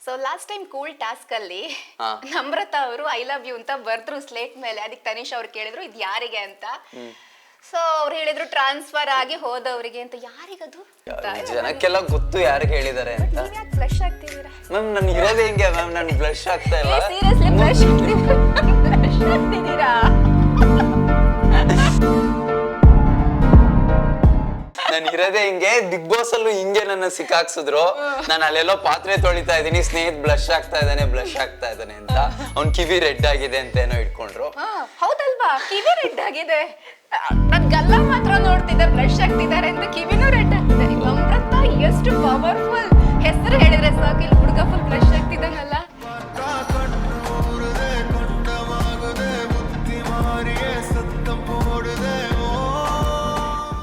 So last time cool task ಅಲ್ಲಿ ಹಾ. ನಮ್ರತಾ ಅವರು ಐ ಲವ್ ಯು ಅಂತ ಬರ್ದ್ರು ಸ್ಲೇಟ್ ಮೇಲೆ. ಅದಕ್ಕೆ ತನಿಷ್ ಅವ್ರು ಕೇಳಿದ್ರು ಇದು ಯಾರಿಗೆ ಅಂತ. ಸೊ ಅವ್ರು ಹೇಳಿದ್ರು ಟ್ರಾನ್ಸ್ಫರ್ ಆಗಿ ಹೋದವರಿಗೆ ಅಂತ. ಯಾರಿಗದು ಜನಕ್ಕೆಲ್ಲ ಗೊತ್ತು ಯಾರಿಗೆ ಹೇಳಿದ್ದಾರೆ ಅಂತ. ಯಾಕೆ ಫ್ಲಶ್ ಆಗ್ತಿದ್ದೀರಾ ಮ್ಯಾಮ್ ನಾನು ಇರೋದೇ ಹಿಂಗೆ ಮ್ಯಾಮ್, ನಾನು ಬ್ಲಶ್ ಆಗ್ತಾ ಇಲ್ಲ. ಸೀರಿಯಸ್ಲಿ ಫ್ಲಶ್ ಆಗ್ತಿದ್ದೀರಾ? ನಾನು ಇರೋದೇ ಹಿಂಗೆ. ಬಿಗ್ ಬಾಸ್ ಅಲ್ಲೂ ಹಿಂಗೆ ನನ್ನ ಸಿಕ್ಕಾಕ್ಸಿದ್ರು. ನಾನು ಅಲ್ಲೆಲ್ಲೋ ಪಾತ್ರೆ ತೊಳಿತಾ ಇದೀನಿ, ಸ್ನೇಹಿತ್ ಬ್ಲಶ್ ಆಗ್ತಾ ಇದ್ದಾನೆ ಅಂತ. ಅವ್ನ್ ಕಿವಿ ರೆಡ್ ಆಗಿದೆ ಅಂತ ಏನೋ ಇಟ್ಕೊಂಡ್ರು. ಹೌದಲ್ವಾ? ಕಿವಿ ರೆಡ್ ಆಗಿದೆ. ನನ್ ಗಲ್ಲ ಮಾತ್ರ ನೋಡ್ತಿದ್ದೆ ಬ್ಲಶ್ ಆಗ್ತಿದ್ದಾರೆ ಅಂತ. ಕಿವಿನೂ ರೆಡ್ ಆಗ್ತಿದೆ. ನಮ್ರತಾ ಎಷ್ಟು ಪವರ್ಫುಲ್. ಹೆಸರು ಹೇಳಿದ್ರೆ ಸಾಕು, ಇಲ್ಲಿ ಹುಡುಗ ಫುಲ್ ಬ್ಲಶ್ ಆಗ್ತಿದ್ದಾನಲ್ಲ.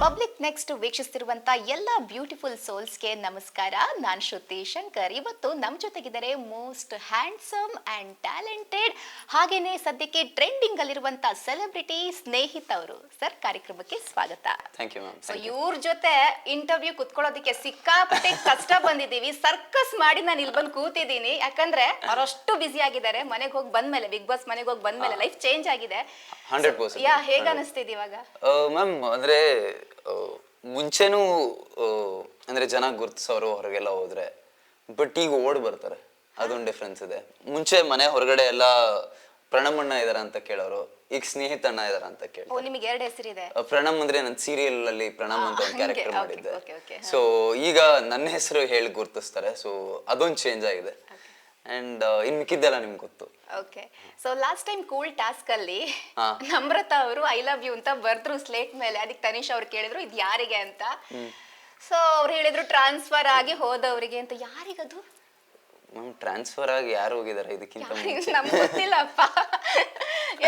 ಪಬ್ಲಿಕ್ ನೆಕ್ಸ್ಟ್ ವೀಕ್ಷಿಸ್ತಿರುವಂತ ಎಲ್ಲ ಬ್ಯೂಟಿಫುಲ್ ಸೋಲ್ಸ್ಗೆ ನಮಸ್ಕಾರ. ನಾನು ಶ್ರುತಿ ಶಂಕರ್. ಇವತ್ತು ನಮ್ಮ ಜೊತೆಗಿದ್ದಾರೆ ಮೋಸ್ಟ್ ಹ್ಯಾಂಡ್ಸಮ್ ಅಂಡ್ ಟ್ಯಾಲೆಂಟೆಡ್, ಹಾಗೇನೆ ಸದ್ಯಕ್ಕೆ ಟ್ರೆಂಡಿಂಗ್ ಅಲ್ಲಿರುವಂತ ಸೆಲೆಬ್ರಿಟಿ ಸ್ನೇಹಿತ್ ಅವರು. ಸರ್, ಕಾರ್ಯಕ್ರಮಕ್ಕೆ ಸ್ವಾಗತ. Thank you ma'am. ಸೊ ಇವ್ರ ಜೊತೆ ಇಂಟರ್ವ್ಯೂ ಕುತ್ಕೊಳ್ಳೋದಕ್ಕೆ ಸಿಕ್ಕಾಪಟ್ಟೆ ಕಷ್ಟ ಬಂದಿದ್ದೀವಿ. ಸರ್ಕಸ್ ಮಾಡಿ ನಾನು ಇಲ್ಲಿ ಬಂದು ಕೂತಿದ್ದೀನಿ. ಯಾಕಂದ್ರೆ ಅವರಷ್ಟು ಬ್ಯುಸಿ ಆಗಿದ್ದಾರೆ. ಮನೆಗೆ ಹೋಗಿ ಬಂದ್ಮೇಲೆ, ಬಿಗ್ ಬಾಸ್ ಮನೆಗೆ ಹೋಗಿ ಬಂದ್ಮೇಲೆ ಲೈಫ್ ಚೇಂಜ್ ಆಗಿದೆ. 100%. ಹೇಗ ಅನಿಸ್ತಿದೆ ಇವಾಗ? ಮ್ಯಾಮ್ ಅಂದ್ರೆ ಮುಂಚೆನೂ ಅಂದ್ರೆ ಜನ ಗುರ್ತಿಸೋರು ಹೊರಗೆಲ್ಲ ಹೋದ್ರೆ, ಬಟ್ ಈಗ ಓಡ್ ಬರ್ತಾರೆ. ಅದೊಂದು ಡಿಫ್ರೆನ್ಸ್ ಇದೆ. ಮುಂಚೆ ಮನೆ ಹೊರಗಡೆ ಎಲ್ಲ ಪ್ರಣಮಣ್ಣ ಇದಾರ ಅಂತ ಕೇಳೋರು, ಈಗ ಸ್ನೇಹಿತ ಅಣ್ಣ ಇದಾರ ಅಂತ ಕೇಳಿ. ನಿಮಗೆ ಎರಡು ಹೆಸರಿದೆ. ಪ್ರಣಮ್ ಅಂದ್ರೆ ನನ್ನ ಸೀರಿಯಲ್ ಅಲ್ಲಿ ಪ್ರಣಮ್ ಅಂತ ಒಂದು ಕ್ಯಾರೆಕ್ಟರ್ ಮಾಡಿದ್ದೆ. ಸೊ ಈಗ ನನ್ನ ಹೆಸರು ಹೇಳಿ ಗುರ್ತಿಸ್ತಾರೆ. ಸೊ ಅದೊಂದು ಚೇಂಜ್ ಆಗಿದೆ. ಅಂಡ್ ಇನ್ ಮಿಕ್ಕಿದ್ದೆಲ್ಲ ನಿಮ್ಗೆ ಗೊತ್ತು. Okay. So last time cool task ಅಲ್ಲಿ ನಮ್ರತಾ ಅವರು ಐ ಲವ್ ಯು ಅಂತ ಬರ್ದ್ರು ಸ್ಲೇಟ್ ಮೇಲೆ. ಅದಕ್ಕೆ ತನಿಷ್ ಅವ್ರು ಕೇಳಿದ್ರು ಇದು ಯಾರಿಗೆ ಅಂತ. ಸೊ ಅವ್ರು ಹೇಳಿದ್ರು ಟ್ರಾನ್ಸ್ಫರ್ ಆಗಿ ಹೋದವರಿಗೆ ಅಂತ. ಯಾರಿಗದು? ಮ್ಯಾಮ್ ಟ್ರಾನ್ಸ್ಫರ್ ಆಗಿ ಯಾರು ಹೋಗಿದ್ದಾರೆ ಇದಕ್ಕಿಂತ ಮುಂಚೆ? ನಮ್ಗೆ ಗೊತ್ತಿಲ್ಲಪ್ಪ.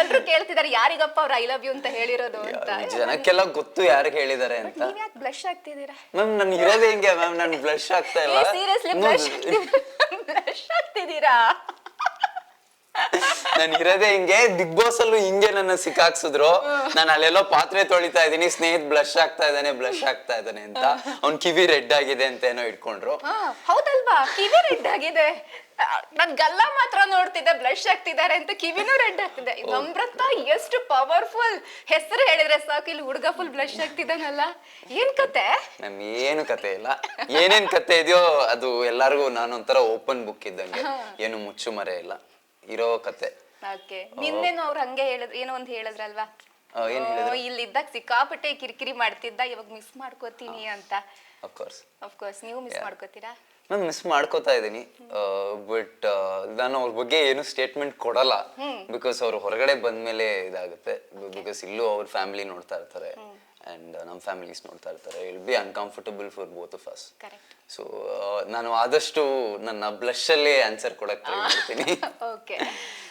ಎಲ್ರು ಕೇಳ್ತಿದಾರೆ ಯಾರಿಗಪ್ಪ ಅವ್ರು ಐ ಲವ್ ಯು ಅಂತ ಹೇಳಿರೋದು ಅಂತ. ಜನಕ್ಕೆಲ್ಲ ಗೊತ್ತು ಯಾರಿಗೆ ಹೇಳಿದ್ದಾರೆ ಅಂತ. ನೀವ್ ಯಾಕೆ ಬ್ಲಶ್ ಆಗ್ತಿದ್ದೀರಾ? ಮ್ಯಾಮ್ ನಾನು ಇರೋದೇ ಹಿಂಗೆ ಮ್ಯಾಮ್, ನಾನು ಬ್ಲಶ್ ಆಗ್ತಾ ಇಲ್ಲ. ಸೀರಿಯಸ್ಲಿ ಬ್ಲಶ್ ಆಗ್ತಿದ್ದೀರಾ? ನಾನು ಇರೋದೇ ಹಿಂಗೆ. ಬಿಗ್ ಬಾಸ್ ಅಲ್ಲೂ ಹಿಂಗೆ ನನ್ನ ಸಿಕ್ಕಾಕ್ಸಿದ್ರು. ನಾನು ಅಲ್ಲೆಲ್ಲೋ ಪಾತ್ರೆ ತೊಳಿತಾ ಇದೀನಿ, ಸ್ನೇಹಿತ್ ಬ್ಲಶ್ ಆಗ್ತಾ ಇದ್ದಾನೆ ಅಂತ. ಅವ್ನ್ ಕಿವಿ ರೆಡ್ ಆಗಿದೆ ಅಂತ ಏನೋ ಇಟ್ಕೊಂಡ್ರು. ಹೌದಲ್ವಾ? ಕಿವಿ ರೆಡ್ ಆಗಿದೆ. ನನ್ ಗಲ್ಲ ಮಾತ್ರ ನೋಡ್ತಿದ್ದೆ ಬ್ಲಶ್ ಆಗ್ತಿದ್ದಾರೆ ಅಂತ. ಕಿವಿನೂ ರೆಡ್ ಆಗ್ತಿದೆ. ನಮ್ರತಾ ಎಷ್ಟು ಪವರ್ಫುಲ್. ಹೆಸರು ಹೇಳಿದ್ರೆ ಸಾಕು, ಇಲ್ಲಿ ಹುಡುಗ ಫುಲ್ ಬ್ಲಶ್ ಆಗ್ತಿದ್ದಾನಲ್ಲ. ಏನ್ ಕತೆ? ನಮ್ ಏನು ಕತೆ ಇಲ್ಲ. ಏನೇನ್ ಕತೆ ಇದೆಯೋ ಅದು ಎಲ್ಲಾರ್ಗು ನಾನು ಒಂಥರ ಓಪನ್ ಬುಕ್ ಇದ್ದಂಗೆ, ಏನು ಮುಚ್ಚು ಮರೆ ಇಲ್ಲ, ಇರೋ ಕತೆ. ಓಕೆ. ನಿನ್ನೇನು ಅವ್ರು ಹಂಗೆ ಹೇಳಿದ್ರು, ಏನೋ ಒಂದು ಹೇಳಿದ್ರಲ್ವಾ, ಏನ್ ಹೇಳಿದ್ರು? ಇಲ್ಲಿದ್ದಾಗ ಸಿಕ್ಕಾಪಟ್ಟೆ ಕಿರಿಕಿರಿ ಮಾಡ್ತಿದ್ದ, ಇವಾಗ ಮಿಸ್ ಮಾಡ್ಕೋತೀನಿ ಅಂತ. ಅಫ್ಕೋರ್ಸ್ ನೀವು ಮಿಸ್ ಮಾಡ್ಕೋತೀರಾ? ನಾನು ಮಿಸ್ ಮಾಡ್ಕೋತಾ ಇದ್ದೀನಿ. ಬಟ್ ನಾನು ಅವ್ರ ಬಗ್ಗೆ ಏನು ಸ್ಟೇಟ್ಮೆಂಟ್ ಕೊಡಲ್ಲ. ಬಿಕಾಸ್ ಅವ್ರು ಹೊರಗಡೆ ಬಂದ್ಮೇಲೆ ಇದಾಗುತ್ತೆ. ಬಿಕಾಸ್ ಇಲ್ಲೂ ಅವ್ರ ಫ್ಯಾಮಿಲಿ ನೋಡ್ತಾ ಇರ್ತಾರೆ ಅಂಡ್ ನಮ್ಮ ಫ್ಯಾಮಿಲೀಸ್ ನೋಡ್ತಾ ಇರ್ತಾರೆ. ಇಲ್ B uncomfortable for both of us. So ನಾನು ಆದಷ್ಟು ನನ್ನ ಬ್ಲಶ್ ಅಲ್ಲೇ ಆನ್ಸರ್ ಕೊಡಕ್ ಟ್ರೈ ಮಾಡ್ತೀನಿ.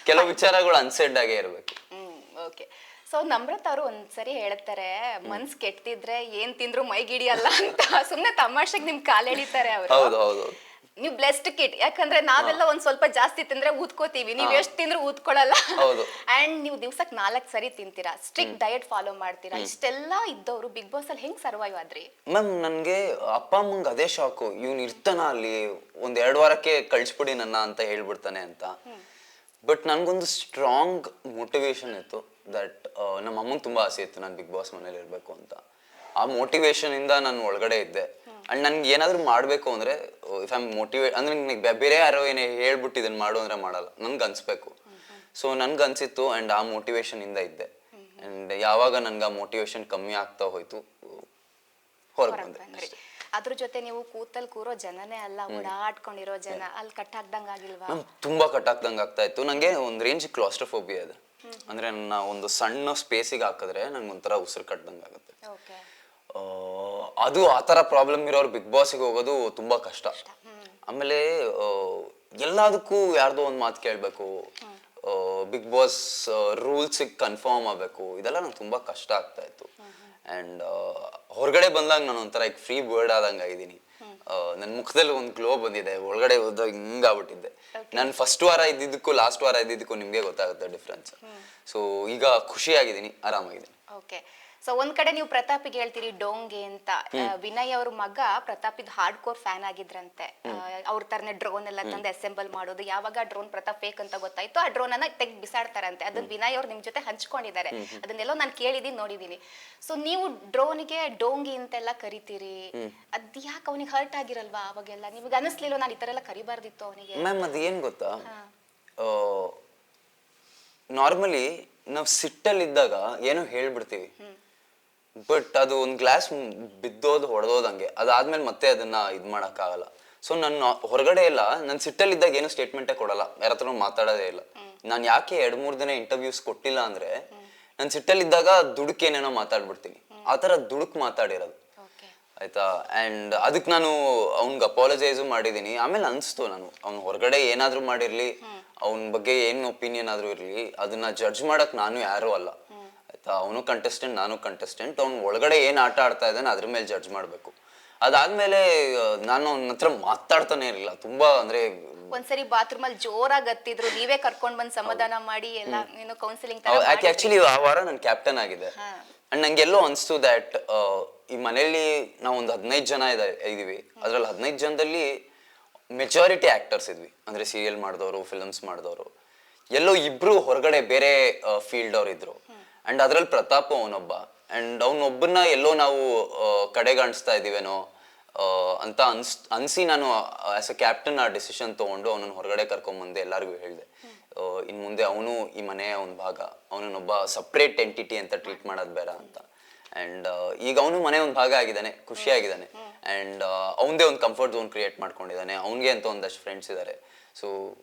ಕೆಲವು ವಿಚಾರಗಳು ಅನ್ಸೆಡ್ ಆಗೇ ಇರಬೇಕು. ಓಕೆ. ಸೊ ನಮ್ರತಾ ಅವರು ಒಂದ್ಸರಿ ಹೇಳ್ತಾರೆ, ಮನ್ಸ್ ಕೆಟ್ಟಿದ್ರೆ ಏನ್ ತಿಂದ್ರು ಮೈಗಿಡಿಯಲ್ಲ ಅಂತ. ಸುಮ್ನೆ ತಮಾಷೆಗೆ ನಿಮ್ ಕಾಲ್ ಎಳಿತಾರೆ ಅವರು. ಹೌದು. ನೀವು ಬ್ಲೆಸ್ಡ್ ಕಿಡ್. ಯಾಕಂದ್ರೆ ನಾವೆಲ್ಲ ಒಂದ್ ಸ್ವಲ್ಪ ಜಾಸ್ತಿ ತಿಂದ್ರೆ ಊದ್ಕೋತೀವಿ, ನೀವ್ ಎಷ್ಟ್ ತಿಂದ್ರು ಊದ್ಕೊಳಲ್ಲ. ಅಂಡ್ ನೀವು ದಿವ್ಸಕ್ 4 ಸರಿ ತಿಂತೀರಾ, ಸ್ಟ್ರಿಕ್ಟ್ ಡಯಟ್ ಫಾಲೋ ಮಾಡ್ತೀರಾ. ಇಷ್ಟೆಲ್ಲ ಇದ್ದವ್ರು ಬಿಗ್ ಬಾಸ್ ಅಲ್ಲಿ ಹೆಂಗ್ ಸರ್ವೈವ್ ಆದ್ರಿ? ಮ್ಯಾಮ್ ನನ್ಗೆ ಅಪ್ಪ ಅಮ್ಮಂಗ್ ಅದೇ ಶಾಕು. ಇವ್ನ್ ಇರ್ತಾನ ಅಲ್ಲಿ, ಒಂದ್ 2 ವಾರಕ್ಕೆ ಕಳ್ಸ್ಬಿಡಿ ನನ್ನ ಅಂತ ಹೇಳ್ಬಿಡ್ತಾನೆ ಅಂತ. ಬಟ್ ನನ್ಗೊಂದು ಸ್ಟ್ರಾಂಗ್ ಮೋಟಿವೇಶನ್ ಇತ್ತು. ದಟ್ ನಮ್ಮ ಅಮ್ಮಂಗೆ ತುಂಬಾ ಆಸೆ ಇತ್ತು ನಾನು ಬಿಗ್ ಬಾಸ್ ಮನೇಲಿ ಇರ್ಬೇಕು ಅಂತ. ಆ ಮೋಟಿವೇಶನ್ ಇಂದ ನಾನು ಒಳಗಡೆ ಇದ್ದೆ. ಅಂಡ್ ನನ್ಗೆ ಏನಾದ್ರು ಮಾಡ್ಬೇಕು ಅಂದ್ರೆ, ಇಫ್ ಐ ಆಮ್ ಮೋಟಿವೇಟ್ ಅಂದ್ರೆ ಬೇರೆ ಯಾರೋ ಏನೇ ಹೇಳ್ಬಿಟ್ಟು ಇದನ್ನ ಮಾಡು ಅಂದ್ರೆ ಮಾಡಲ್ಲ, ನನ್ಗೆ ಅನ್ಸ್ಬೇಕು. ಸೊ ನನ್ಗೆ ಅನ್ಸಿತ್ತು ಅಂಡ್ ಆ ಮೋಟಿವೇಶನ್ ಇಂದ ಇದ್ದೆ. ಅಂಡ್ ಯಾವಾಗ ನನ್ಗೆ ಆ ಮೋಟಿವೇಶನ್ ಕಮ್ಮಿ ಆಗ್ತಾ ಹೋಯ್ತು, ಹೊರಗೆ ಬಂದೆ. ಅದ್ರ ಜೊತೆ ನೀವು ಕೂರೋ ಜನನೇ ಅಲ್ಲ, ಓಡಾಡ್ಕೊಂಡಿರೋ ಜನ. ಅಲ್ಲಿ ಕಟ್ಟಾಕ್ದಂಗ ಆಗಿಲ್ವಾ? ತುಂಬಾ ಕಟ್ಟಾಕ್ದಂಗ ಆಗ್ತಾ ಇತ್ತು. ನಂಗೆ ಒಂದ್ ರೇಂಜ್ ಕ್ಲಾಸ್ಟ್ರೋಫೋಬಿಯಾ ಇದೆ. ಅಂದ್ರೆ ನನ್ನ ಒಂದು ಸಣ್ಣ ಸ್ಪೇಸಿಗೆ ಹಾಕಿದ್ರೆ ನಂಗೆ ಒಂಥರ ಉಸಿರು ಕಟ್ಟದಂಗ ಆಗುತ್ತೆ. ಅದು ಆತರ ಪ್ರಾಬ್ಲಮ್ ಇರೋರು ಬಿಗ್ ಬಾಸ್ಗೆ ಹೋಗೋದು ತುಂಬಾ ಕಷ್ಟ. ಆಮೇಲೆ ಎಲ್ಲದಕ್ಕೂ ಯಾರ್ದೋ ಒಂದ್ ಮಾತು ಕೇಳ್ಬೇಕು, ಬಿಗ್ ಬಾಸ್ ರೂಲ್ಸ್ ಕನ್ಫರ್ಮ್ ಆಗ್ಬೇಕು. ಇದೆಲ್ಲ ನಂಗೆ ತುಂಬಾ ಕಷ್ಟ ಆಗ್ತಾ ಇತ್ತು. ಅಂಡ್ ಹೊರಗಡೆ ಬಂದಾಗ ನಾನು ಒಂಥರ ಈಗ ಫ್ರೀ ಬರ್ಡ್ ಆದಂಗ ಆಗಿದ್ದೀನಿ. ನನ್ನ ಮುಖದಲ್ಲಿ ಒಂದು ಗ್ಲೋ ಬಂದಿದೆ. ಒಳಗಡೆ ಹೋದಾಗ ಹಿಂಗಾಗ್ಬಿಟ್ಟಿದ್ದೆ. ನಾನು ಫಸ್ಟ್ ವಾರ ಇದ್ದಿದ್ದಕ್ಕೂ ಲಾಸ್ಟ್ ವಾರ ಇದ್ದಿದ್ದಕ್ಕೂ ನಿಮ್ಗೆ ಗೊತ್ತಾಗುತ್ತೆ ಡಿಫ್ರೆನ್ಸ್. ಸೊ ಈಗ ಖುಷಿಯಾಗಿದ್ದೀನಿ, ಆರಾಮಾಗಿದ್ದೀನಿ. ಓಕೆ. ಸೊ ಒಂದ್ ಕಡೆ ನೀವು ಪ್ರತಾಪಿಗೆ ಹೇಳ್ತೀರಿ ಡೋಂಗೆ ಅಂತ. ವಿನಯ್ ಅವ್ರ ಮಗ ಪ್ರತಾಪಿದ್ ಹಾರ್ಡ್ ಕೋರ್ ಫ್ಯಾನ್ ಆಗಿದ್ರಂತೆ. ಅವ್ರ ತರನೇ ಡ್ರೋನ್ ಎಲ್ಲ ತಂದು ಅಸೆಂಬಲ್ ಮಾಡೋದು. ಯಾವಾಗ ಡ್ರೋನ್ ಪ್ರತಾಪ್ ಫೇಕ್ ಅಂತ ಗೊತ್ತಾಯ್ತು, ಆ ಡ್ರೋನ್ ಅನ್ನ ತೆಗ್ದು ಬಿಸಾಡ್ತಾರಂತೆ. ಅದನ್ನ ವಿನಯ್ ಅವ್ರು ನಿಮ್ ಜೊತೆ ಹಂಚ್ಕೊಂಡಿದ್ದಾರೆ. ಅದನ್ನೆಲ್ಲೋ ನಾನು ಕೇಳಿದೀನಿ, ನೋಡಿದೀನಿ. ಸೊ ನೀವು ಡ್ರೋನ್ಗೆ ಡೋಂಗಿ ಅಂತೆಲ್ಲ ಕರಿತೀರಿ, ಅದ್ ಯಾಕೆ ಅವನಿಗೆ ಹರ್ಟ್ ಆಗಿರಲ್ವಾ ಅವಾಗೆಲ್ಲ? ನಿಮ್ಗೆ ಅನಿಸ್ಲಿಲ್ಲ ನಾನು ಈ ತರ ಎಲ್ಲ ಕರಿಬಾರ್ದಿತ್ತು ಅವನಿಗೆ? ಮ್ಯಾಮ್ ಅದು ಏನ್ ಗೊತ್ತಾ, ನಾರ್ಮಲಿ ನಾವು ಸಿಟ್ಟಲ್ಲಿದ್ದಾಗ ಏನೋ ಹೇಳ್ಬಿಡ್ತೀವಿ, ಬಟ್ ಅದು ಒಂದು ಗ್ಲಾಸ್ ಬಿದ್ದೋದು ಹೊಡೆದೋದಂಗೆ, ಅದಾದ್ಮೇಲೆ ಮತ್ತೆ ಅದನ್ನ ಇದ್ ಆಗಲ್ಲ. ಸೊ ನನ್ನ ಹೊರಗಡೆ ಎಲ್ಲ ನನ್ನ ಸಿಟ್ಟಲ್ಲಿದ್ದಾಗ ಏನು ಸ್ಟೇಟ್ಮೆಂಟೇ ಕೊಡಲ್ಲ, ಯಾರ ಹತ್ರ ಮಾತಾಡೋದೇ ಇಲ್ಲ. ನಾನು ಯಾಕೆ 2-3 ದಿನ ಇಂಟರ್ವ್ಯೂಸ್ ಕೊಟ್ಟಿಲ್ಲ ಅಂದ್ರೆ, ನನ್ನ ಸಿಟ್ಟಲ್ಲಿದ್ದಾಗ ದುಡುಕ್ ಏನೇನೋ ಮಾತಾಡ್ಬಿಡ್ತೀನಿ, ಆ ಥರ ದುಡುಕ್ ಮಾತಾಡಿರೋದು ಆಯ್ತಾ. ಅಂಡ್ ಅದಕ್ಕೆ ನಾನು ಅವ್ನ್ಗೆ ಅಪಾಲಜೈಸು ಮಾಡಿದ್ದೀನಿ. ಆಮೇಲೆ ಅನಿಸ್ತು, ನಾನು ಅವ್ನು ಹೊರಗಡೆ ಏನಾದರೂ ಮಾಡಿರಲಿ, ಅವನ ಬಗ್ಗೆ ಏನು ಒಪಿನಿಯನ್ ಆದರೂ ಇರಲಿ, ಅದನ್ನ ಜಡ್ಜ್ ಮಾಡಕ್ ನಾನು ಯಾರೂ ಅಲ್ಲ ಆಯ್ತಾ. ಅವನು ಕಂಟೆಸ್ಟೆಂಟ್, ನಾನು ಕಂಟೆಸ್ಟೆಂಟ್. ಅವ್ನು ಒಳಗಡೆ ಏನು ಆಟ ಆಡ್ತಾ ಇದ್ದಾನೆ ಅದ್ರ ಮೇಲೆ ಜಡ್ಜ್ ಮಾಡಬೇಕು. ಅದಾದ್ಮೇಲೆ ನಾನು ಅವನ ಹತ್ರ ಮಾತಾಡ್ತಾನೆ ಇರಲಿಲ್ಲ ತುಂಬಾ. ಅಂದ್ರೆ ಒಂದ್ಸರಿ ಬಾತ್ರೂಮ್ ಅಲ್ಲಿ ಜೋರಾಗಿ ಹತ್ತಿದ್ರು, ನೀವೇ ಕರ್ಕೊಂಡ್ ಬಂದ್ ಸಮಾಧಾನ ಮಾಡಿ ಎಲ್ಲ ಏನು ಕೌನ್ಸಿಲಿಂಗ್ ಆಕ್ಚುಲಿ ಆ ವಾರ ನಾನು ಕ್ಯಾಪ್ಟನ್ ಆಗಿದೆ. ಅಂಡ್ ನಂಗೆಲ್ಲೋ ಅನಿಸ್ತು ದ್ಯಾಟ್ ಈ ಮನೆಯಲ್ಲಿ ನಾವು ಒಂದು 15 ಜನ ಇದೀವಿ, ಅದ್ರಲ್ಲಿ 15 ಜನದಲ್ಲಿ ಮೆಜಾರಿಟಿ ಆಕ್ಟರ್ಸ್ ಇದ್ವಿ. ಅಂದ್ರೆ ಸೀರಿಯಲ್ ಮಾಡಿದವರು, ಫಿಲ್ಮ್ಸ್ ಮಾಡಿದವರು, ಎಲ್ಲೋ ಇಬ್ರು ಹೊರಗಡೆ ಬೇರೆ ಫೀಲ್ಡ್ ಅವ್ರು ಇದ್ರು. ಅಂಡ್ ಅದ್ರಲ್ಲಿ ಪ್ರತಾಪ್ ಅವನೊಬ್ಬ. ಅಂಡ್ ಅವನೊಬ್ಬನ ಎಲ್ಲೋ ನಾವು ಕಡೆಗಾಣಿಸ್ತಾ ಇದೀವೇನೋ ಅಂತ ಅನ್ಸಿ ನಾನು ಆಸ್ ಅ ಕ್ಯಾಪ್ಟನ್ ಆ ಡಿಸಿಷನ್ ತಗೊಂಡು ಅವನನ್ನು ಹೊರಗಡೆ ಕರ್ಕೊಂಡ್ಬಂದೆ. ಎಲ್ಲರಿಗೂ ಹೇಳಿದೆ, ಇನ್ ಮುಂದೆ ಅವನು ಈ ಮನೆಯ ಒಂದು ಭಾಗ, ಅವನನ್ನೊಬ್ಬ ಸಪ್ರೇಟ್ ಎಂಟಿಟಿ ಅಂತ ಟ್ರೀಟ್ ಮಾಡೋದು ಬೇಡ ಅಂತ. ಅಂಡ್ ಈಗ ಅವನು ಮನೆ ಒಂದು ಭಾಗ ಆಗಿದ್ದಾನೆ, ಖುಷಿಯಾಗಿದ್ದಾನೆ. ಅಂಡ್ ಅವನದೇ ಒಂದು ಕಂಫರ್ಟ್ ಝೋನ್ ಕ್ರಿಯೇಟ್ ಮಾಡ್ಕೊಂಡಿದ್ದಾನೆ. ಅವನಿಗೆ ಅಂತ ಒಂದಷ್ಟು ಫ್ರೆಂಡ್ಸ್ ಇದ್ದಾರೆ. ಸೊ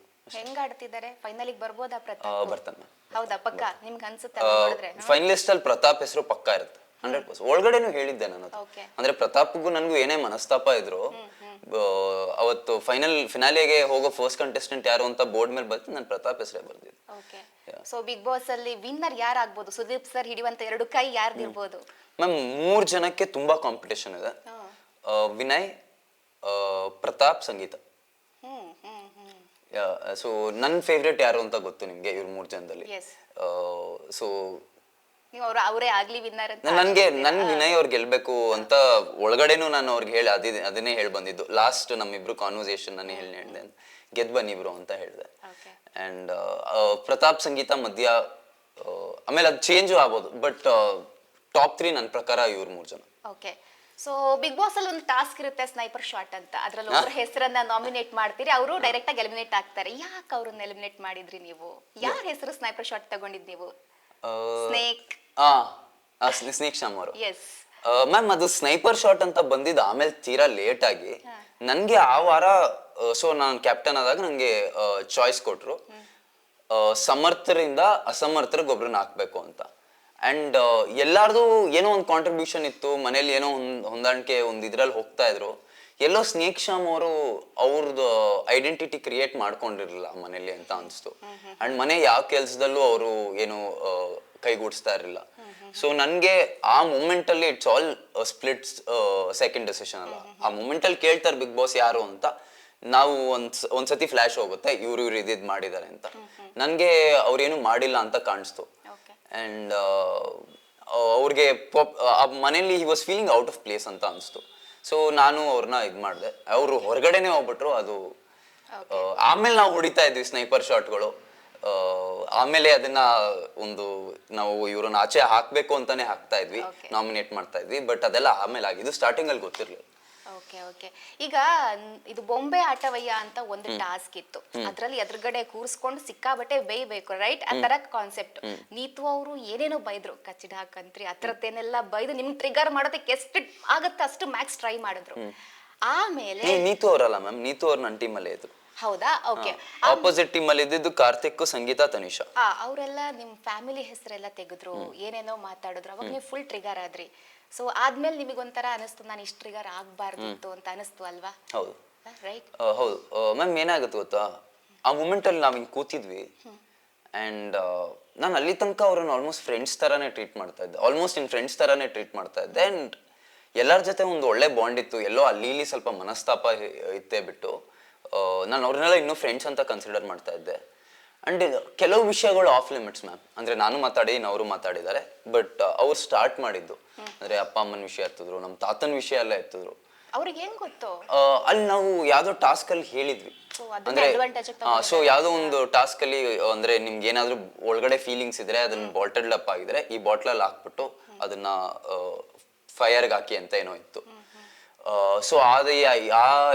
ಹೆಂಗ್ ಆಡ್ತಿದ್ದಾರೆ? ಫೈನಲಿಗೆ ಬರ್ಬೋದಾ ಪ್ರತಾಪ್? ಬರ್ತಾನೆ. ಹೌದಾ? ಪಕ್ಕ ನಿಮ್ಗೆ ಅನ್ಸುತ್ತೆ? ಫೈನಲಿಸ್ಟ್ ಅಲ್ಲಿ ಪ್ರತಾಪ್ ಹೆಸರು ಪಕ್ಕ ಇರುತ್ತೆ 100%. ಒಳಗಡೆನು ಹೇಳಿದ್ದೆ ನಾನು. ಅಂದ್ರೆ ಪ್ರತಾಪ್ಗೂ ನನ್ಗೂ ಏನೇ ಮನಸ್ತಾಪ ಇದ್ರು, ಅವತ್ತು ಫಿನಾಲಿಗೆ ಹೋಗೋ ಫಸ್ಟ್ ಕಂಟೆಸ್ಟೆಂಟ್ ಯಾರು ಅಂತ ಬೋರ್ಡ್ ಮೇಲೆ ಬರ್ತೀನಿ, ನಾನು ಪ್ರತಾಪ್ ಹೆಸರೇ ಬರ್ದಿದ್ದೆ. ಸೊ ಬಿಗ್ ಬಾಸ್ ಅಲ್ಲಿ ವಿನ್ನರ್ ಯಾರಾಗ್ಬೋದು? ಸುದೀಪ್ ಸರ್ ಹಿಡಿಯುವಂತ 2 ಕೈ ಯಾರ್ದಿರ್ಬೋದು? ಮ್ಯಾಮ್ 3 ಜನಕ್ಕೆ ತುಂಬಾ ಕಾಂಪಿಟೇಷನ್ ಇದೆ. ವಿನಯ್, ಪ್ರತಾಪ್, ಸಂಗೀತ. ಸೊ ನನ್ನ ಫೇವ್ರೇಟ್ ಯಾರು ಅಂತ ಗೊತ್ತು ನಿಮ್ಗೆ ಇವ್ರ 3 ಜನದಲ್ಲಿ. ಸೊ ಅವರೇ ಆಗ್ಲಿ ವಿನ್ನರ್ ಅಂತ ನನ್ ವಿನಯ್ ಅವ್ರು ಗೆಲ್ಬೇಕು ಅಂತ ಒಳಗಡೆನು ನಾನು ಅವ್ರಿಗೆ ಅದನ್ನೇ ಹೇಳಿ ಬಂದಿದ್ದು. ಲಾಸ್ಟ್ ನಮ್ಮಿಬ್ರು ಕಾನ್ವರ್ಸೇಷನ್ ನಾನು ಹೇಳಿದೆ, ಗೆದ್ ಬನ್ನಿ ಇಬ್ರು ಅಂತ ಹೇಳಿದೆ. ಅಂಡ್ ಪ್ರತಾಪ್, ಸಂಗೀತ ಮಧ್ಯ, ಆಮೇಲೆ ಅದು ಚೇಂಜು ಆಗ್ಬೋದು, ಬಟ್ ಟಾಪ್ 3 ನನ್ನ ಪ್ರಕಾರ ಇವ್ರು 3 ಜನ. ಓಕೆ. ಸೊ ಬಿಗ್ ಬಾಸ್ ಅಲ್ಲಿ ಒಂದು ಟಾಸ್ಕ್ ಇರುತ್ತೆ, ಸ್ನೈಪರ್ ಶಾಟ್ ಅಂತ. ಅದ್ರಲ್ಲಿ ಒಬ್ಬರ ಹೆಸರನ್ನ ನಾಮಿನೇಟ್ ಮಾಡ್ತೀರಿ, ಅವರು ಡೈರೆಕ್ಟ್ ಆಗಿ ಎಲಿಮಿನೇಟ್ ಆಗ್ತಾರೆ. ಯಾಕೆ ಅವ್ರನ್ನ ಎಲಿಮಿನೇಟ್ ಮಾಡಿದ್ರಿ ನೀವು? ಯಾರ ಹೆಸರು ಸ್ನೈಪರ್ ಶಾಟ್ ತಗೊಂಡಿದ್ ನೀವು? ಸ್ನೇಕ್ ಸ್ನೇಕ್ ಶಾಮ್ ಅವರು. ಮ್ಯಾಮ್ ಅದು ಸ್ನೈಪರ್ ಶಾಟ್ ಅಂತ ಬಂದಿದ್ದು ಆಮೇಲೆ ತೀರಾ ಲೇಟ್ ಆಗಿ. ನನ್ಗೆ ಆ ವಾರ ಸೊ ನಾನು ಕ್ಯಾಪ್ಟನ್ ಆದಾಗ ನಂಗೆ ಚಾಯ್ಸ್ ಕೊಟ್ರು, ಸಮರ್ಥರಿಂದ ಅಸಮರ್ಥರಿಗೆ ಒಬ್ರನ್ನ ಹಾಕ್ಬೇಕು ಅಂತ. ಅಂಡ್ ಎಲ್ಲಾರ್ದು ಏನೋ ಒಂದು ಕಾಂಟ್ರಿಬ್ಯೂಷನ್ ಇತ್ತು, ಮನೇಲಿ ಏನೋ ಹೊಂದಾಣಿಕೆ ಒಂದು ಇದ್ರಲ್ಲಿ ಹೋಗ್ತಾ ಇದ್ರು. ಎಲ್ಲೋ ಸ್ನೇಕ್ ಶಾಮ್ ಅವರು ಅವ್ರದ್ದು ಐಡೆಂಟಿಟಿ ಕ್ರಿಯೇಟ್ ಮಾಡ್ಕೊಂಡಿರ್ಲಿಲ್ಲ ಮನೇಲಿ ಅಂತ ಅನ್ಸ್ತು. ಅಂಡ್ ಮನೆ ಯಾವ ಕೆಲ್ಸದಲ್ಲೂ ಅವರು ಏನು ಕೈಗೂಡಿಸ್ತಾ ಇರಲಿಲ್ಲ. ಸೊ ನನ್ಗೆ ಆ ಮೂಮೆಂಟ್ ಅಲ್ಲಿ it's all split second decision ಅಲ್ಲ. ಆ ಮೂಮೆಂಟ್ ಅಲ್ಲಿ ಕೇಳ್ತಾರೆ ಬಿಗ್ ಬಾಸ್ ಯಾರು ಅಂತ, ನಾವು ಒಂದ್ಸತಿ ಫ್ಲಾಶ್ ಹೋಗುತ್ತೆ ಇವ್ರು ಇದ್ ಮಾಡಿದ್ದಾರೆ ಅಂತ. ನನ್ಗೆ ಅವ್ರೇನು ಮಾಡಿಲ್ಲ ಅಂತ ಕಾಣಿಸ್ತು. ಅಂಡ್ ಅವ್ರಿಗೆ ಮನೇಲಿ he was feeling out of place ಅಂತ ಅನಿಸ್ತು. ಸೊ ನಾನು ಅವ್ರನ್ನ ಇದು ಮಾಡಿದೆ. ಅವರು ಹೊರಗಡೆನೆ ಹೋಗ್ಬಿಟ್ರು. ಅದು ಆಮೇಲೆ ನಾವು ಹೊಡಿತಾ ಇದ್ವಿ ಸ್ನೈಪರ್ ಶಾಟ್ಗಳು. ಆಮೇಲೆ ಅದನ್ನ ನಾವು ಇವ್ರನ್ನ ಆಚೆ ಹಾಕ್ಬೇಕು ಅಂತಾನೆ ಹಾಕ್ತಾ ಇದ್ವಿ, ನಾಮಿನೇಟ್ ಮಾಡ್ತಾ ಇದ್ವಿ. ಬಟ್ ಅದೆಲ್ಲ ಆಮೇಲೆ ಆಗಿದ್ದು, ಸ್ಟಾರ್ಟಿಂಗ್ ಅಲ್ಲಿ ಗೊತ್ತಿರ್ಲಿಲ್ಲ. ಈಗ ಇದು ಬೊಂಬೆ ಆಟವಯ್ಯ ಅಂತ ಒಂದು ಟಾಸ್ಕ್ ಇತ್ತು. ಅದ್ರಲ್ಲಿ ಎದುರುಗಡೆ ಕೂರಿಸ್ಕೊಂಡು ಸಿಕ್ಕಾಬಟ್ಟೆ ಬೈಬೇಕು, ರೈಟ್? ಆ ತರ ಕಾನ್ಸೆಪ್ಟ್. ನೀತು ಅವರು ಏನೇನೋ ಬೈದ್ರು, ಕಚ್ಚಿಡ ಕಂತ್ರಿ ಅತ್ರದ್ದೇನೆಲ್ಲ ಬೈದು ನಿಮ್ಗೆ ಟ್ರಿಗರ್ ಮಾಡೋದಕ್ಕೆ ಎಷ್ಟು ಆಗತ್ತೆ ಅಷ್ಟು ಮ್ಯಾಕ್ಸ್ ಟ್ರೈ ಮಾಡಿದ್ರು. ಆಮೇಲೆ ನೀತು ಅವರಲ್ಲ ಮ್ಯಾಮ್, ನೀತು ಅವ್ರ ನನ್ನ ಟೀಮ್ ಅಲ್ಲೇ ಇದ್ರು. ಹೌದಾ? ಓಕೆ. ಆಪೋಸಿಟ್ ಟೀಮ್ ಅಲ್ಲಿ ಇದ್ದಿದ್ದು ಕಾರ್ತಿಕ್, ಸಂಗೀತ, ತನಿಷಾ. ಅವರೆಲ್ಲ ನಿಮ್ ಫ್ಯಾಮಿಲಿ ಹೆಸರೆಲ್ಲ ತೆಗೆದ್ರು, ಏನೇನೋ ಮಾತಾಡಿದ್ರು. ಅವಾಗ ನೀವು ಫುಲ್ ಟ್ರಿಗರ್ ಆದ್ರಿ. ಸೊ ಆದ್ಮೇಲೆ ನಿಮಗೊಂಥರ ಅನಿಸ್ತು, ನಾನು ಇಷ್ಟು ಟ್ರಿಗರ್ ಆಗ್ಬಾರ್ದಿತ್ತು ಅಂತ ಅನಿಸ್ತು ಅಲ್ವಾ? ಹೌದು, ರೈಟ್. ಹೌದು ಮ್ಯಾಮ್. ಏನಾಗುತ್ತೆ ಗೊತ್ತಾ, ಆ ಮೂಮೆಂಟ್ ಅಲ್ಲಿ ನಾವ್ ಹಿಂಗ್ ಕೂತಿದ್ವಿ. ಅಂಡ್ ನಾನು ಅಲ್ಲಿ ತನಕ ಅವ್ರನ್ನ ಆಲ್ಮೋಸ್ಟ್ ಫ್ರೆಂಡ್ಸ್ ತರಾನೇ ಟ್ರೀಟ್ ಮಾಡ್ತಾ ಇದ್ದೆ. ಅಂಡ್ ಎಲ್ಲರ ಜೊತೆ ಒಂದು ಒಳ್ಳೆ ಬಾಂಡ್ ಇತ್ತು. ಎಲ್ಲೋ ಅಲ್ಲಿ ಇಲ್ಲಿ ಸ್ವಲ್ಪ ಮನಸ್ತಾಪ ಇತ್ತೇ ಬಿಟ್ಟು ನಾನು ಅವ್ರನ್ನೆಲ್ಲ ಇನ್ನೂ ಫ್ರೆಂಡ್ಸ್ ಅಂತ ಕನ್ಸಿಡರ್ ಮಾಡ್ತಾ ಇದ್ದೆ. ಅಂಡ್ ಕೆಲವು ವಿಷಯಗಳು ಆಫ್ ಲಿಮಿಟ್ಸ್ ಮ್ಯಾಮ್. ಅಂದ್ರೆ ನಾನು ಮಾತಾಡಿ ಅವರು ಮಾತಾಡಿದ್ದಾರೆ, ಬಟ್ ಅವ್ರು ಸ್ಟಾರ್ಟ್ ಮಾಡಿದ್ದು ಅಂದ್ರೆ ಅಪ್ಪ ಅಮ್ಮನ ವಿಷಯ ಎತ್ತಿದ್ರು, ನಮ್ಮ ತಾತನ ವಿಷಯ ಎಲ್ಲ ಎತ್ತಿದ್ರು. ಅವ್ರಿಗೆ ಹೆಂಗ್ ಗೊತ್ತು? ಅಲ್ಲಿ ನಾವು ಯಾವ್ದೋ ಟಾಸ್ಕ್ ಅಲ್ಲಿ ಹೇಳಿದ್ವಿ, ಅಂದ್ರೆ ಸೊ ಯಾವ್ದೋ ಒಂದು ಟಾಸ್ಕ್ ಅಲ್ಲಿ ಅಂದ್ರೆ ನಿಮ್ಗೆ ಏನಾದ್ರು ಒಳಗಡೆ ಫೀಲಿಂಗ್ಸ್ ಇದ್ರೆ ಅದನ್ನ ಬಾಟಲ್ ಅಪ್ ಆಗಿದ್ರೆ ಈ ಬಾಟ್ಲಲ್ಲಿ ಹಾಕ್ಬಿಟ್ಟು ಅದನ್ನ ಫೈರ್ಗೆ ಹಾಕಿ ಅಂತ ಏನೋ ಇತ್ತು. ಸೊ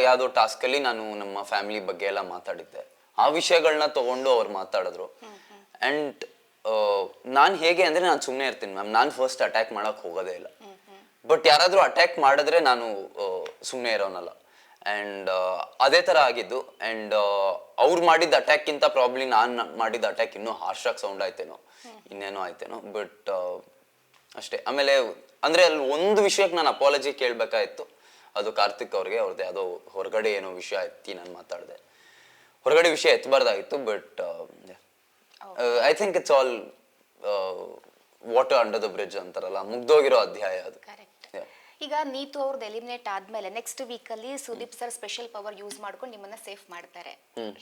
ಯಾವ್ದೋ ಟಾಸ್ಕ್ ಅಲ್ಲಿ ನಾನು ನಮ್ಮ ಫ್ಯಾಮಿಲಿ ಬಗ್ಗೆ ಎಲ್ಲ ಮಾತಾಡಿದ್ದೆ. ಆ ವಿಷಯಗಳನ್ನ ತಗೊಂಡು ಅವ್ರು ಮಾತಾಡಿದ್ರು. ಅಂಡ್ ನಾನ್ ಹೇಗೆ ಅಂದ್ರೆ ನಾನು ಸುಮ್ಮನೆ ಇರ್ತೀನಿ ಮ್ಯಾಮ್, ನಾನು ಫಸ್ಟ್ ಅಟ್ಯಾಕ್ ಮಾಡಕ್ ಹೋಗೋದೇ ಇಲ್ಲ. ಬಟ್ ಯಾರಾದ್ರೂ ಅಟ್ಯಾಕ್ ಮಾಡಿದ್ರೆ ನಾನು ಸುಮ್ಮನೆ ಇರೋನಲ್ಲ. ಅಂಡ್ ಅದೇ ತರ ಆಗಿದ್ದು. ಅಂಡ್ ಅವ್ರು ಮಾಡಿದ ಅಟ್ಯಾಕ್ ಗಿಂತ ಪ್ರಾಬ್ಲಿ ನಾನು ಮಾಡಿದ ಅಟ್ಯಾಕ್ ಇನ್ನೂ ಹಾರ್ಶಾಗಿ ಸೌಂಡ್ ಆಯ್ತೇನೋ, ಇನ್ನೇನೋ ಆಯ್ತೇನೋ. ಬಟ್ ಅಷ್ಟೇ. ಆಮೇಲೆ ಅಂದ್ರೆ ಅಲ್ಲಿ ಒಂದು ವಿಷಯಕ್ಕೆ ನಾನು ಅಪಾಲಜಿ ಕೇಳ್ಬೇಕಾಯ್ತು, ಅದು ಕಾರ್ತಿಕ್ ಅವ್ರಿಗೆ. ಅವ್ರದ್ದು ಯಾವುದೋ ಹೊರಗಡೆ ಏನೋ ವಿಷಯ ಎತ್ತಿ ನಾನು ಮಾತಾಡಿದೆ. ಹೊರಗಡೆ ವಿಷಯ ಎತ್ತಬಾರ್ದಾಗಿತ್ತು, but I think it's all water under the bridge ಅಂತಾರಲ್ಲ, ಮುಗ್ದೋಗಿರೋ ಅಧ್ಯಾಯ ಅದು. ಈಗ ನೀತು ಅವ್ರದ್ದು ಎಲಿಮಿನೇಟ್ ಆದ್ಮೇಲೆ ನೆಕ್ಸ್ಟ್ ವೀಕ್ ಅಲ್ಲಿ Sudeep sir special power use ಮಾಡ್ಕೊಂಡು ನಿಮ್ಮನ್ನ ಸೇಫ್ ಮಾಡ್ತಾರೆ,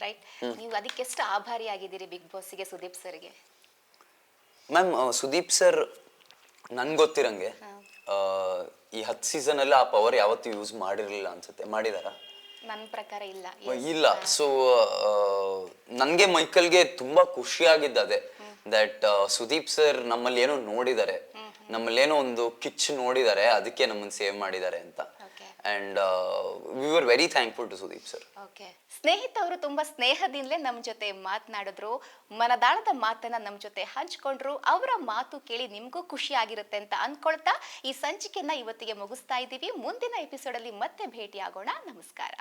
ರೈಟ್? ನೀವು ಅದಕ್ಕೆ ಎಷ್ಟು ಆಭಾರಿ ಆಗಿದ್ದೀರಿ ಬಿಗ್ ಬಾಸ್ಗೆ, ಸುದೀಪ್ ಸರ್ಗೆ? ಮ್ಯಾಮ್, ಸುದೀಪ್ ಸರ್ ನನ್ಗೆ ಗೊತ್ತಿರಂಗೆ ಈ 10 ಸೀಸನ್ ಅಲ್ಲಿ ಆ ಪವರ್ ಯಾವತ್ತೂ ಯೂಸ್ ಮಾಡಿರ್ಲಿಲ್ಲ ಅನ್ಸುತ್ತೆ. ಮಾಡಿದಾರ? ನನ್ನ ಪ್ರಕಾರ ಇಲ್ಲ. ಇಲ್ಲ. ಸೊ ನನ್ಗೆ ಮೈಕಲ್ಗೆ ತುಂಬಾ ಖುಷಿ ಆಗಿದ್ದದೆ ದಟ್ ಸುದೀಪ್ ಸರ್ ನಮ್ಮಲ್ಲಿ ಏನೋ ನೋಡಿದ್ದಾರೆ, ನಮ್ಮಲ್ಲಿ ಏನೋ ಒಂದು ಕಿಚ್ ನೋಡಿದ್ದಾರೆ, ಅದಕ್ಕೆ ನಮ್ಮನ್ನ ಸೇವ್ ಮಾಡಿದ್ದಾರೆ ಅಂತ. And we were very thankful to Sudeep sir. Okay. ಸ್ನೇಹಿತ ಅವರು ತುಂಬಾ ಸ್ನೇಹದಿಂದಲೇ ನಮ್ಮ ಜೊತೆ ಮಾತನಾಡಿದ್ರು, ಮನದಾಳದ ಮಾತನ್ನ ನಮ್ಮ ಜೊತೆ ಹಂಚ್ಕೊಂಡ್ರು. ಅವರ ಮಾತು ಕೇಳಿ ನಿಮ್ಗೂ ಖುಷಿ ಆಗಿರುತ್ತೆ ಅಂತ ಅನ್ಕೊಳ್ತಾ ಈ ಸಂಚಿಕೆಯನ್ನ ಇವತ್ತಿಗೆ ಮುಗಿಸ್ತಾ ಇದ್ದೀವಿ. ಮುಂದಿನ ಎಪಿಸೋಡ್ ಅಲ್ಲಿ ಮತ್ತೆ ಭೇಟಿ ಆಗೋಣ. ನಮಸ್ಕಾರ.